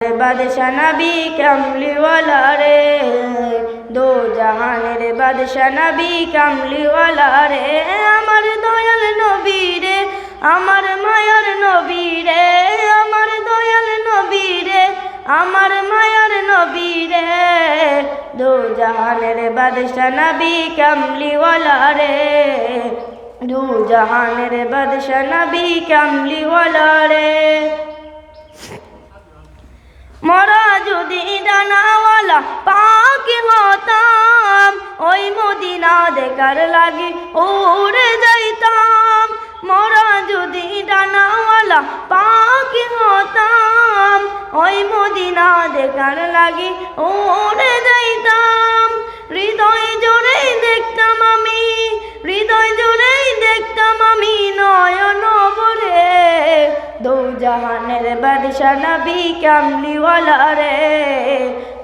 বাদশা নবী কামলিওয়ালা রে, দো জাহানের বাদশা নবী কামলিওয়ালা রে। আমার দয়াল নবী রে, আমার মায়ার নবী রে, আমার দয়াল নবী রে, আমার মায়ার নবী রে, দো জাহানের বাদশা নবী কামলিওয়ালা রে, দো জাহানের বাদশা নবী কামলিওয়ালা রে। মরা যদি ডানাওয়ালা পাখি হতাম, ওই মদিনা দেখার লাগি উড়ে যাইতাম। মরা যদি ডানাওয়ালা পাখি হতাম, ওই মদিনা দেখার লাগি উড়ে যাইতাম। হৃদয় জোরেই দেখতাম আমি, হৃদয় জোরেই দেখতাম আমি নয়ন ভরে, দো জাহানের বাদশা নবী কামলিওয়ালা রে,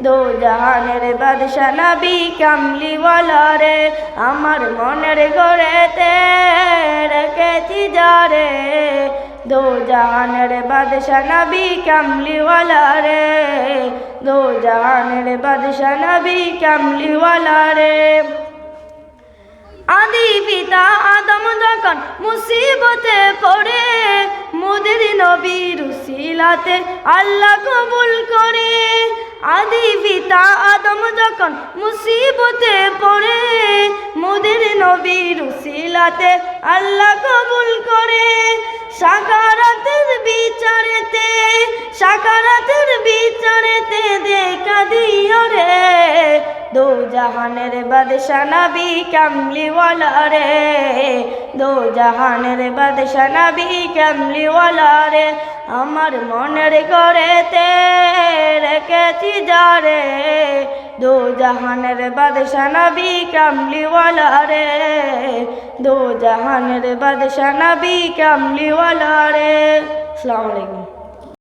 দো জাহানের বাদশা নবী কামলিওয়ালা রে। আমার মনের ঘরেতে রেখেছি যারে, দো জাহানের বাদশা নবী কামলিওয়ালা রে, দো জাহানের বাদশা নবী কামলিওয়ালা রে। আদি পিতা আদম যখন মুসিবতে পড়ে, মোদের নবীর উসিলাতে আল্লাহ কবুল করে। আদি পিতা আদম যখন মুসিবতে পড়ে, মোদের নবীর উসিলাতে আল্লাহ কবুল করে। সাকারাতের বিচারেতে, সাকারাতের বিচারেতে দেখা দিও রে, দো জাহানের বাদশা নবী কামলিওয়ালা রে, দো জাহানের বাদশা নবী কামলিওয়ালা রে। আমার মনের ঘরেতে রেখেছি যারে, দো জাহানের বাদশা নবী কামলিওয়ালা রে, দো জাহানের বাদশা নবী কামলিওয়ালা রে। আসসালামু আলাইকুম।